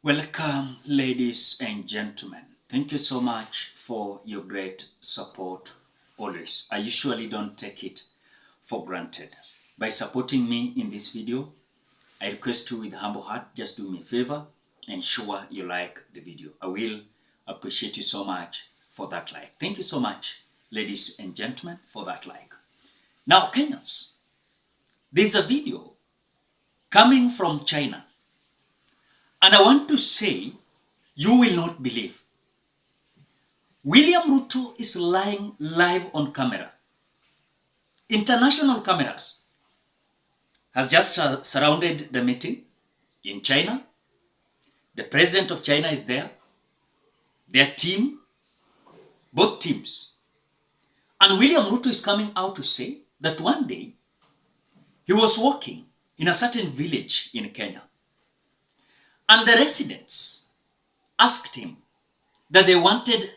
Welcome, ladies and gentlemen. Thank you so much for your great support always. I usually don't take it for granted. By supporting me in this video, I request you with humble heart, just do me a favor, ensure you like the video. I will appreciate you so much for that like. Thank you so much, ladies and gentlemen, for that like. Now, Kenyans, there's a video coming from China. And I want to say, you will not believe. William Ruto is lying live on camera. International cameras has just surrounded the meeting in China. The president of China is there. Their team, both teams. And William Ruto is coming out to say that one day he was walking in a certain village in Kenya. And the residents asked him that they wanted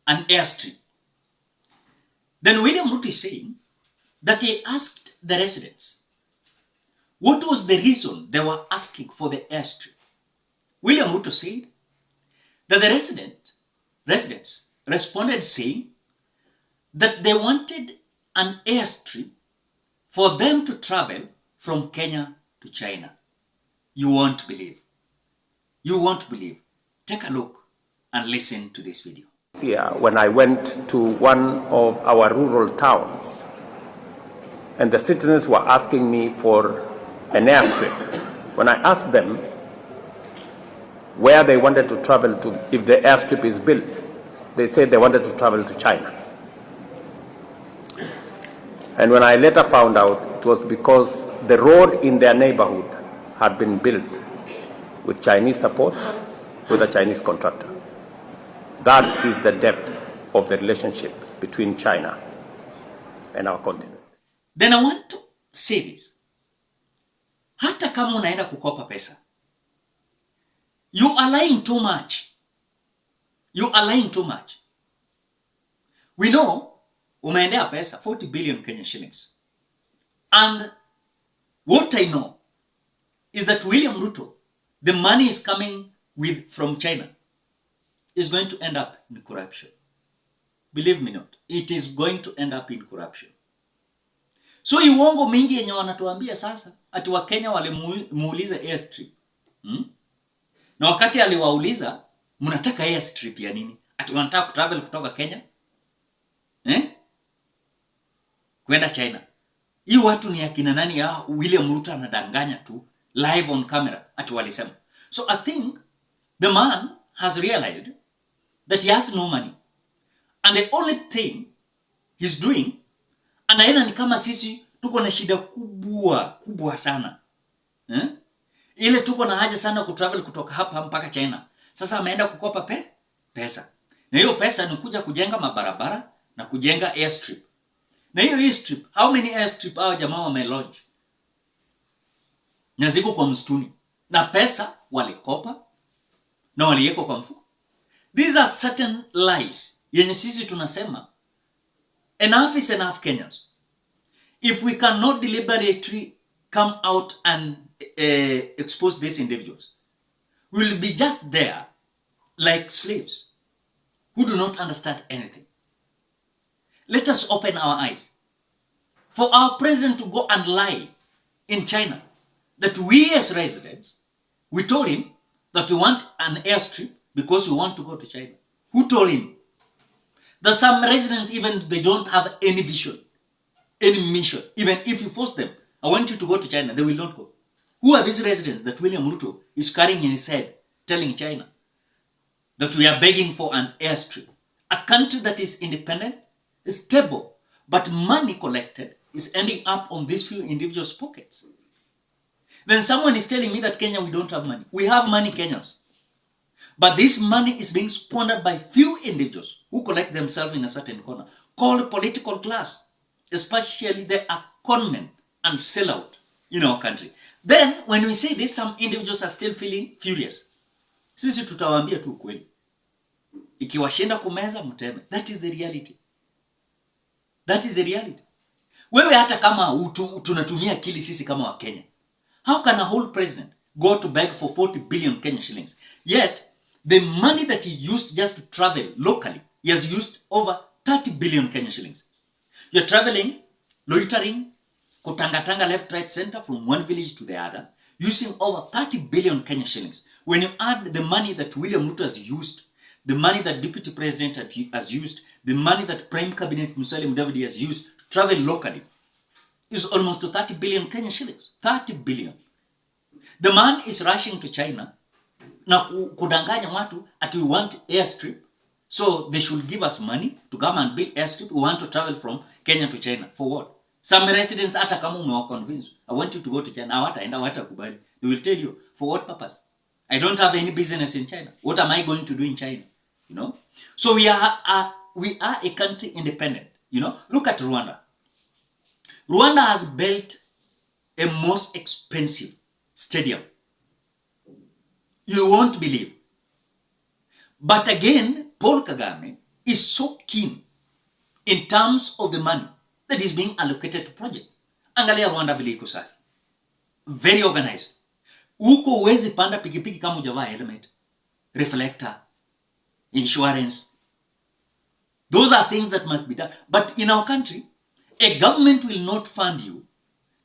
an airstrip. Then William Ruto is saying that he asked the residents what was the reason they were asking for the airstrip. William Ruto said that the residents responded saying that they wanted an airstrip for them to travel from Kenya to China. You won't believe. You won't believe. Take a look and listen to this video. When I went to one of our rural towns, and the citizens were asking me for an airstrip. When I asked them where they wanted to travel to if the airstrip is built, they said they wanted to travel to China. And when I later found out, it was because the road in their neighborhood had been built with Chinese support, with a Chinese contractor. That is the depth of the relationship between China and our continent. Then I want to say this. Hata kama unaenda kukopa pesa, you are lying too much. You are lying too much. We know umeendea pesa 40 billion Kenyan shillings. And what I know is that William Ruto, the money is coming from China, is going to end up in corruption. Believe me not, it is going to end up in corruption. So uongo mingi yenye wanatuambia sasa, ati wa Kenya walimuuliza airstrip. Na wakati aliwauliza, mnataka airstrip ya nini? Ati wanataka kutravel kutoka Kenya? Kwenda China. Hii watu ni akina nani ya William Ruto anadanganya tu live on camera ati walisema. So I think the man has realized that he has no money. And the only thing he's doing, anaenda ni kama sisi tuko na shida kubwa sana. Ile tuko na haja sana kutravel kutoka hapa mpaka China. Sasa ameenda kukopa pesa. Na hiyo pesa ni kuja kujenga mabarabara na kujenga airstrip. Na hiyo airstrip, how many airstrip hao jamaa wamelaunch? Na ziko kwa msituni. Na pesa walikopa na waliweka kwa mfuko. These are certain lies yenye sisi tunasema enough is enough, Kenyans. If we cannot deliberately come out and expose these individuals, we will be just there like slaves who do not understand anything. Let us open our eyes. For our president to go and lie in China that we as residents, we told him that we want an airstrip because we want to go to China. Who told him? That some residents, even they don't have any vision, any mission. Even if you force them, I want you to go to China, they will not go. Who are these residents that William Ruto is carrying in his head, telling China that we are begging for an airstrip? A country that is independent, is stable, but money collected is ending up on these few individuals' pockets. Then someone is telling me that Kenya, we don't have money. We have money, Kenyans. But this money is being squandered by few individuals who collect themselves in a certain corner, called political class, especially the conmen and sellout in our country. Then, when we say this, some individuals are still feeling furious. Sisi tutawaambia tu kweli. Ikiwashinda kumeza mteme. That is the reality. That is the reality. Wewe hata kama tunatumia akili sisi kama wa Kenya. How can a whole president go to beg for 40 billion Kenya shillings. Yet, the money that he used just to travel locally, he has used over 30 billion Kenya shillings. You're traveling, loitering, kutangatanga left, right, center from one village to the other, using over 30 billion Kenya shillings. When you add the money that William Ruto has used, the money that Deputy President has used, the money that Prime Cabinet Musalia Mudavadi has used to travel locally, is almost to 30 billion Kenya shillings. 30 billion. The man is rushing to China na kudanganya watu at we want airstrip, so they should give us money to come and build airstrip. We want to travel from Kenya to China. For what? Some residents, hata kama umewa convince, I want you to go to China, hawatakubali. They will tell you, for what purpose? I don't have any business in China. What am I going to do in China? You know? So we are a country independent. You know? Look at Rwanda. Rwanda has built a most expensive stadium. You won't believe. But again, Paul Kagame is so keen in terms of the money that is being allocated to project. Angalia Rwanda vile iko safi. Very organized. Huko huwezi panda pikipiki kama hujavaa helmet, reflector, insurance. Those are things that must be done. But in our country, a government will not fund you.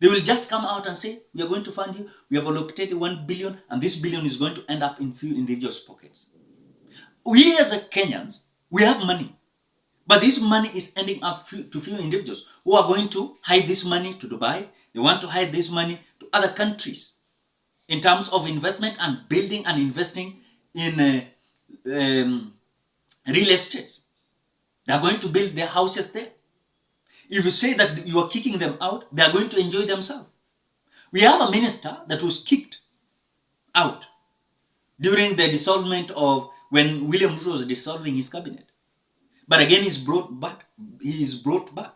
They will just come out and say, we are going to fund you. We have allocated 1 billion, and this billion is going to end up in few individuals' pockets. We as a Kenyans, we have money. But this money is ending up to few individuals who are going to hide this money to Dubai. They want to hide this money to other countries in terms of investment and building and investing in real estates. They are going to build their houses there. If you say that you are kicking them out, they are going to enjoy themselves. We have a minister that was kicked out during the dissolvement of when William Ruto was dissolving his cabinet. But again, he's brought back. He is brought back.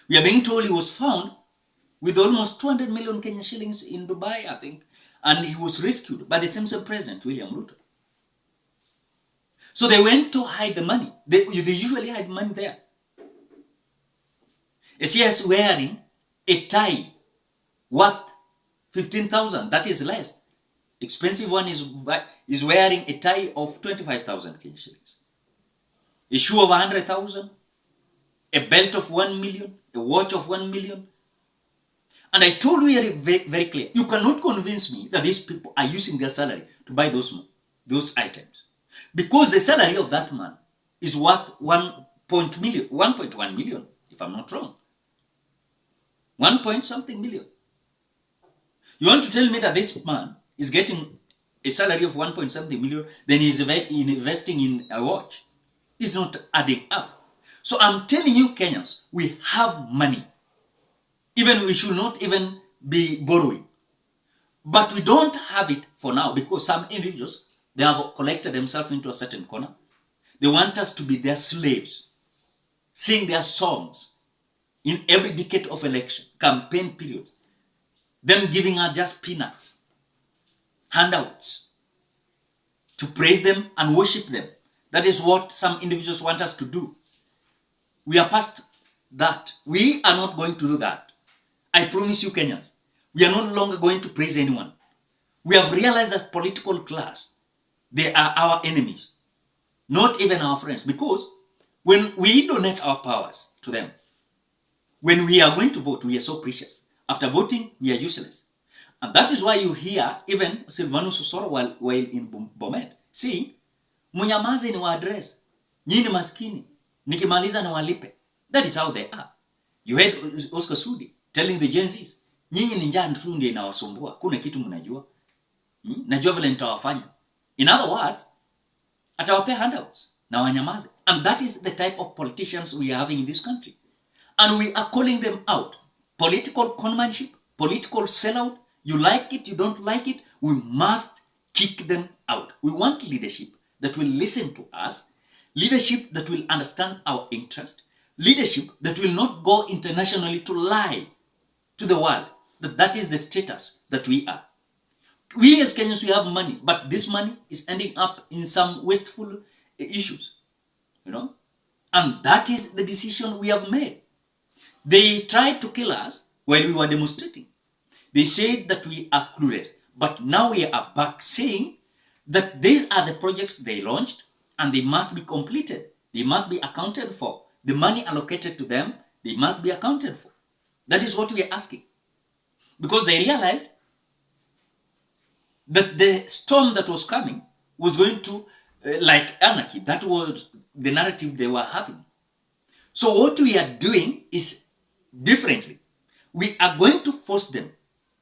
We are being told he was found with almost 200 million Kenya shillings in Dubai, I think, and he was rescued by the same president, William Ruto. So they went to hide the money. They usually hide money there. She is wearing a tie worth 15,000. That is less. Expensive one is wearing a tie of 25,000 Kenya shillings. A shoe of 100,000. A belt of 1 million. A watch of 1 million. And I told you here very, very clear. You cannot convince me that these people are using their salary to buy those items. Because the salary of that man is worth 1.1 million, if I'm not wrong. 1 point something million. You want to tell me that this man is getting a salary of 1 point something million, then he's investing in a watch? It's not adding up. So I'm telling you, Kenyans, we have money. Even we should not even be borrowing. But we don't have it for now because some individuals, they have collected themselves into a certain corner. They want us to be their slaves, sing their songs in every decade of election, campaign period. Them giving us just peanuts, handouts, to praise them and worship them. That is what some individuals want us to do. We are past that. We are not going to do that. I promise you, Kenyans, we are no longer going to praise anyone. We have realized that political class, they are our enemies, not even our friends. Because when we donate our powers to them, when we are going to vote, we are so precious. After voting, we are useless. And that is why you hear even Silvanus Osoro while in Bomet saying, munyamaze ni wa address, nyini maskini, nikimaliza na walipe. That is how they are. You heard Oscar Sudi telling the Gen Zs, nyinyi ni njaa tu ndio inawasumbua, kuna kitu mnajua. Najua vile nitawafanya. In other words, atawapea handouts na wanyamaze. And that is the type of politicians we are having in this country. And we are calling them out. Political conmanship, political sellout. You like it, you don't like it, we must kick them out. We want leadership that will listen to us, leadership that will understand our interest, leadership that will not go internationally to lie to the world that is the status that we are. We as Kenyans, we have money, but this money is ending up in some wasteful issues, you know, and that is the decision we have made. They tried to kill us while we were demonstrating. They said that we are clueless. But now we are back saying that these are the projects they launched and they must be completed. They must be accounted for. The money allocated to them, they must be accounted for. That is what we are asking. Because they realized that the storm that was coming was going to, like anarchy, that was the narrative they were having. So what we are doing is differently. We are going to force them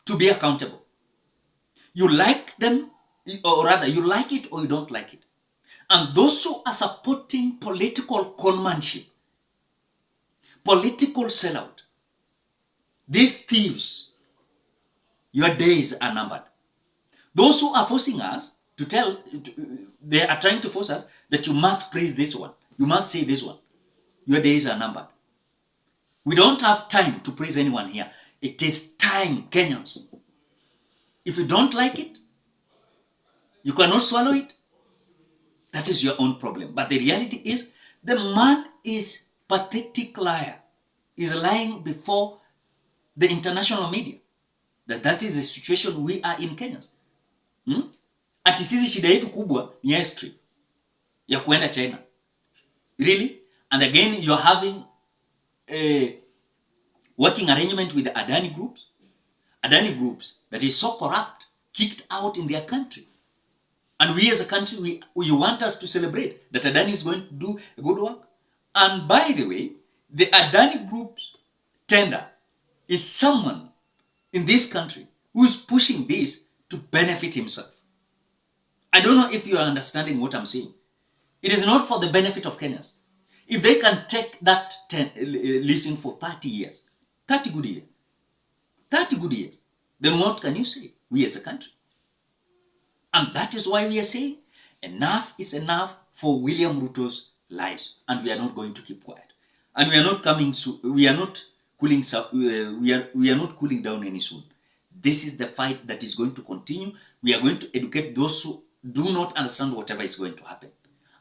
to be accountable. You like them, or rather, you like it or you don't like it. And those who are supporting political conmanship, political sellout, these thieves, your days are numbered. Those who are forcing us to tell, they are trying to force us that you must praise this one, you must say this one, your days are numbered. We don't have time to praise anyone here. It is time, Kenyans. If you don't like it, you cannot swallow it, that is your own problem. But the reality is, the man is pathetic liar, is lying before the international media that is the situation we are in Kenya. Ati sisi shida yetu kubwa ni airstrip ya kuenda China. Really? And again, you're having a working arrangement with the Adani groups. Adani groups that is so corrupt, kicked out in their country. And we as a country, you want us to celebrate that Adani is going to do a good work. And by the way, the Adani group's tender is someone in this country who is pushing this to benefit himself. I don't know if you are understanding what I'm saying. It is not for the benefit of Kenyans. If they can take that listen for 30 years, 30 good years, 30 good years, then what can you say, we as a country? And that is why we are saying enough is enough for William Ruto's lies, and we are not going to keep quiet. And we are not coming to, we are not cooling down any soon. This is the fight that is going to continue. We are going to educate those who do not understand whatever is going to happen.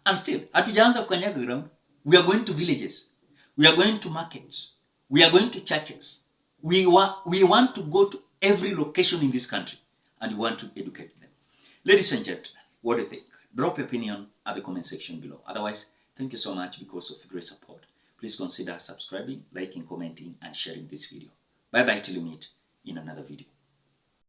And still, hatujaanza kukanyaga ground. We are going to villages. We are going to markets. We are going to churches. We want to go to every location in this country, and we want to educate them. Ladies and gentlemen, what do you think? Drop your opinion at the comment section below. Otherwise, thank you so much because of your great support. Please consider subscribing, liking, commenting, and sharing this video. Bye-bye till we meet in another video.